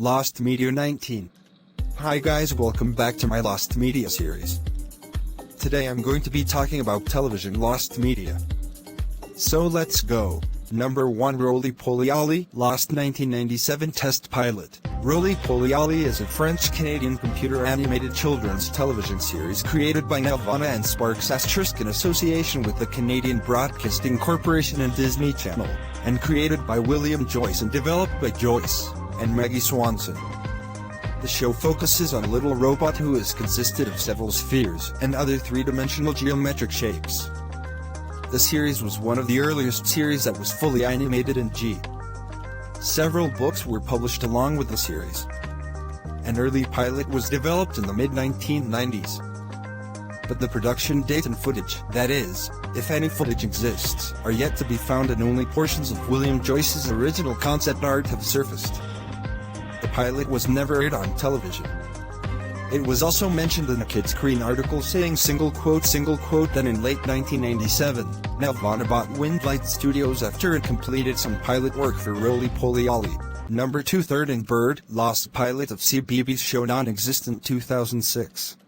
Lost Media 19. Hi guys, welcome back to my Lost Media series. Today I'm going to be talking about television Lost Media. So let's go. Number 1, Roly Poly Ollie, Lost 1997 Test Pilot. Roly Poly Ollie is a French-Canadian computer-animated children's television series created by Nelvana and Sparks Asterisk in association with the Canadian Broadcasting Corporation and Disney Channel, and created by William Joyce and developed by Joyce and Maggie Swanson. The show focuses on a little robot who is consisted of several spheres and other three-dimensional geometric shapes. The series was one of the earliest series that was fully animated in G. Several books were published along with the series. An early pilot was developed in the mid-1990s. But the production date and footage, that is, if any footage exists, are yet to be found, and only portions of William Joyce's original concept art have surfaced. The pilot was never aired on television. It was also mentioned in a Kids Screen article saying single quote that in late 1997, Nelvana bought Windlight Studios after it completed some pilot work for Roly Poly Ollie. Number 2, Third and Bird, Lost pilot of CBeebies show non-existent 2006.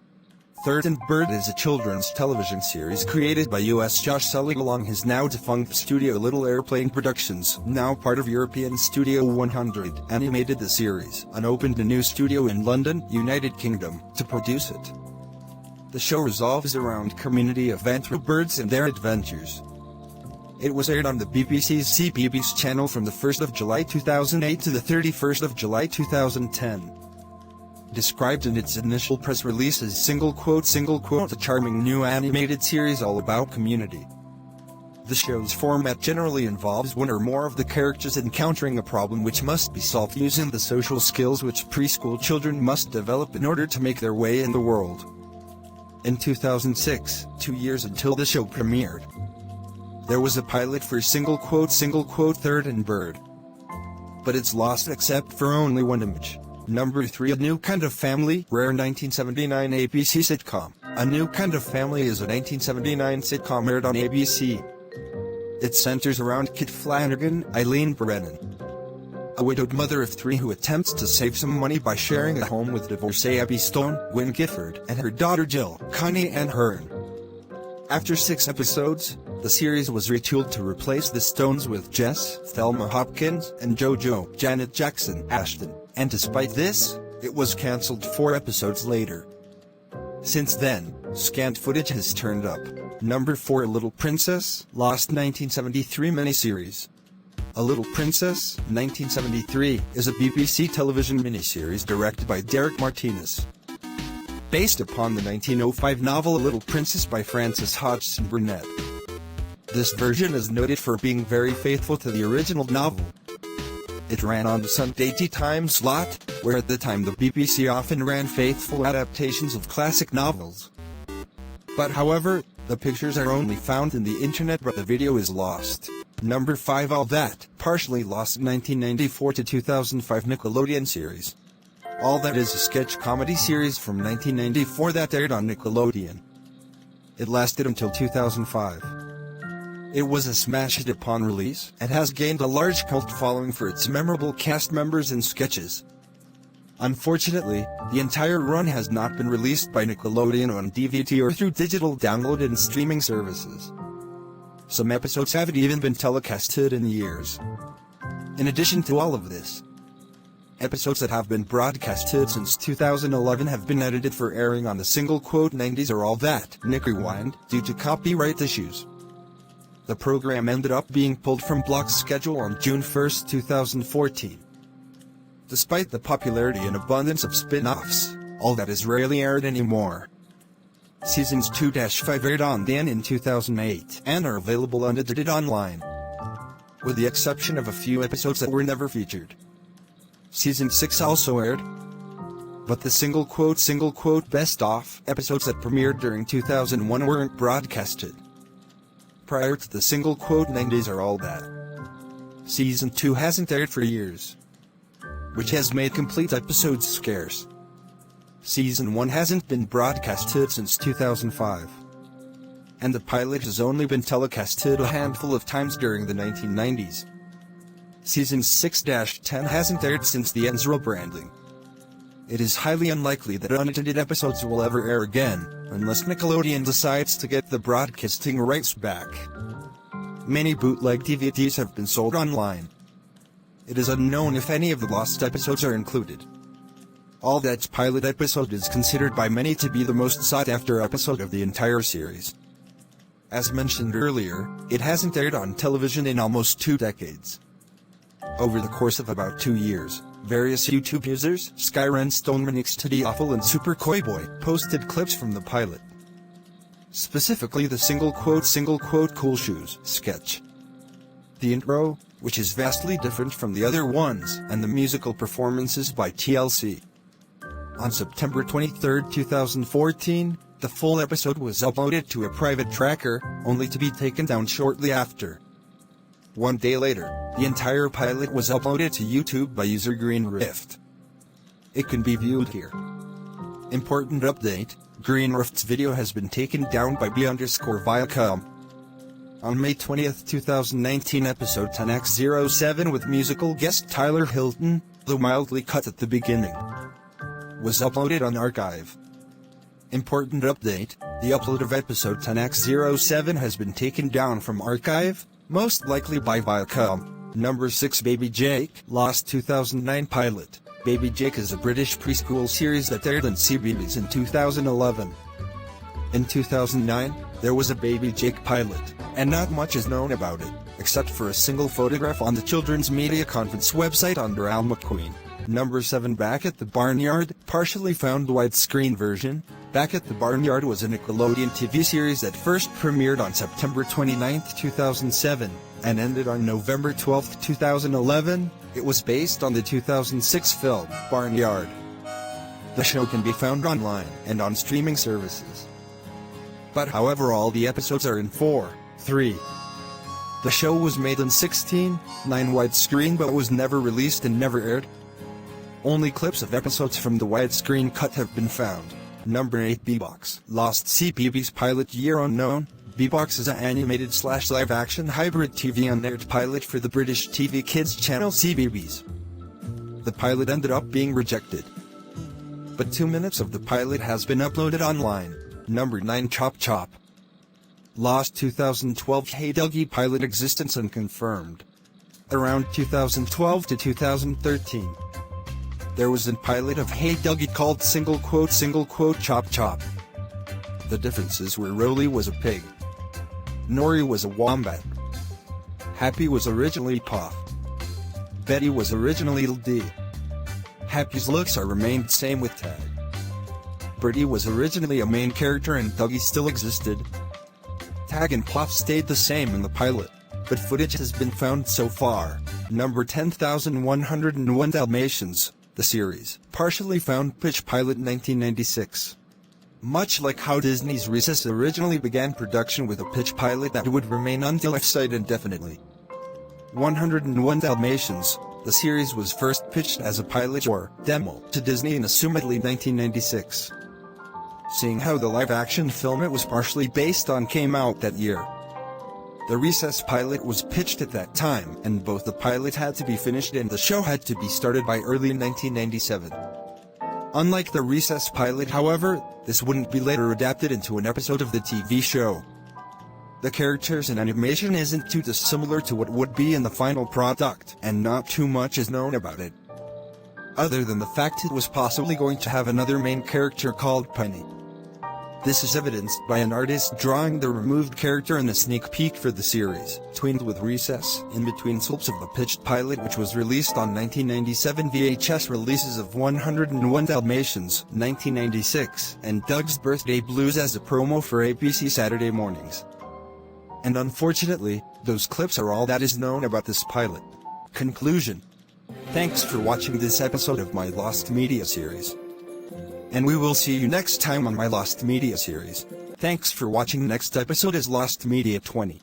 Third and Bird is a children's television series created by U.S. Josh Sully along his now-defunct studio Little Airplane Productions, now part of European Studio 100, animated the series, and opened a new studio in London, United Kingdom, to produce it. The show revolves around community of birds and their adventures. It was aired on the BBC's CBeebies channel from the 1st of July 2008 to the 31st of July 2010. Described in its initial press release as single quote, a charming new animated series all about community. The show's format generally involves one or more of the characters encountering a problem which must be solved using the social skills which preschool children must develop in order to make their way in the world. In 2006, 2 years until the show premiered, there was a pilot for single quote, Third and Bird. But it's lost except for only one image. Number 3, A New Kind of Family, rare 1979 ABC sitcom. A New Kind of Family is a 1979 sitcom aired on ABC. It centers around Kit Flanagan, Eileen Brennan, a widowed mother of 3 who attempts to save some money by sharing a home with divorcee Abby Stone, Wynn Gifford, and her daughter Jill, Connie Ann Hearn. After 6 episodes, the series was retooled to replace the Stones with Jess, Thelma Hopkins, and JoJo, Janet Jackson Ashton, and despite this, it was cancelled 4 episodes later. Since then, scant footage has turned up. Number 4, A Little Princess, Lost 1973 miniseries. A Little Princess, 1973, is a BBC television miniseries directed by Derek Martinez. Based upon the 1905 novel A Little Princess by Frances Hodgson Burnett. This version is noted for being very faithful to the original novel. It ran on the Sunday tea time slot, where at the time the BBC often ran faithful adaptations of classic novels. But however, the pictures are only found in the internet but the video is lost. Number 5, All That, partially lost 1994 to 2005 Nickelodeon series. All That is a sketch comedy series from 1994 that aired on Nickelodeon. It lasted until 2005. It was a smash hit upon release, and has gained a large cult following for its memorable cast members and sketches. Unfortunately, the entire run has not been released by Nickelodeon on DVD or through digital download and streaming services. Some episodes haven't even been telecasted in years. In addition to all of this, episodes that have been broadcasted since 2011 have been edited for airing on the single quote 90s or All That, Nick Rewind, due to copyright issues. The program ended up being pulled from Block's schedule on June 1, 2014. Despite the popularity and abundance of spin-offs, All That is rarely aired anymore. Seasons 2-5 aired on Dan in 2008 and are available unedited online, with the exception of a few episodes that were never featured. Season 6 also aired, but the single quote best-of episodes that premiered during 2001 weren't broadcasted. Prior to the single quote 90s or All That, Season 2 hasn't aired for years, which has made complete episodes scarce. Season 1 hasn't been broadcasted since 2005, and the pilot has only been telecasted a handful of times during the 1990s. Season 6-10 hasn't aired since the end's rebranding. It is highly unlikely that unintended episodes will ever air again, unless Nickelodeon decides to get the broadcasting rights back. Many bootleg DVDs have been sold online. It is unknown if any of the lost episodes are included. All That's pilot episode is considered by many to be the most sought-after episode of the entire series. As mentioned earlier, it hasn't aired on television in almost 2 decades. Over the course of about 2 years, various YouTube users, Skyren Stonemanix Awful and Super Koiboy, posted clips from the pilot. Specifically the single quote cool shoes sketch. The intro, which is vastly different from the other ones, and the musical performances by TLC. On September 23, 2014, the full episode was uploaded to a private tracker, only to be taken down shortly after. 1 day later, the entire pilot was uploaded to YouTube by user Green Rift. It can be viewed here. Important update, Green Rift's video has been taken down by B_Viacom. On May 20, 2019, episode 10x07 with musical guest Tyler Hilton, though mildly cut at the beginning, was uploaded on Archive. Important update, the upload of episode 10x07 has been taken down from Archive, most likely by Viacom. Number 6 Baby Jake, Lost 2009 pilot. Baby Jake is a British preschool series that aired on CBeebies in 2011. In 2009, there was a Baby Jake pilot, and not much is known about it, except for a single photograph on the Children's Media Conference website under Al McQueen. Number 7 Back at the Barnyard, partially found widescreen version. Back at the Barnyard was a Nickelodeon TV series that first premiered on September 29, 2007, and ended on November 12, 2011. It was based on the 2006 film, Barnyard. The show can be found online and on streaming services. But however, all the episodes are in 4:3. The show was made in 16:9 widescreen but was never released and never aired. Only clips of episodes from the widescreen cut have been found. Number 8 Bebox, Lost CBeebies pilot year unknown. Bebox is an animated/live-action hybrid TV unaired pilot for the British TV kids channel CBeebies. The pilot ended up being rejected, but 2 minutes of the pilot has been uploaded online. Number 9 Chop Chop, Lost 2012 Hey Dougie pilot existence unconfirmed. Around 2012 to 2013, there was a pilot of Hey Dougie called single quote Chop Chop. The differences were Rolly was a pig, Nori was a wombat, Happy was originally Puff, Betty was originally D. Happy's looks are remained same with Tag. Birdie was originally a main character and Dougie still existed. Tag and Puff stayed the same in the pilot, but footage has been found so far. Number 10,101 Dalmatians, the series, partially found pitch pilot 1996. Much like how Disney's Recess originally began production with a pitch pilot that would remain until F-site indefinitely. 101 Dalmatians, the series was first pitched as a pilot or demo to Disney in assumedly 1996. Seeing how the live-action film it was partially based on came out that year, the Recess pilot was pitched at that time, and both the pilot had to be finished and the show had to be started by early 1997. Unlike the Recess pilot, however, this wouldn't be later adapted into an episode of the TV show. The characters and animation isn't too dissimilar to what would be in the final product, and not too much is known about it, other than the fact it was possibly going to have another main character called Penny. This is evidenced by an artist drawing the removed character in a sneak peek for the series, twined with Recess, in between slips of the pitched pilot which was released on 1997 VHS releases of 101 Dalmatians, 1996, and Doug's Birthday Blues as a promo for ABC Saturday mornings. And unfortunately, those clips are all that is known about this pilot. Conclusion. Thanks for watching this episode of my Lost Media series. And we will see you next time on my Lost Media series. Thanks for watching. Next episode is Lost Media 20.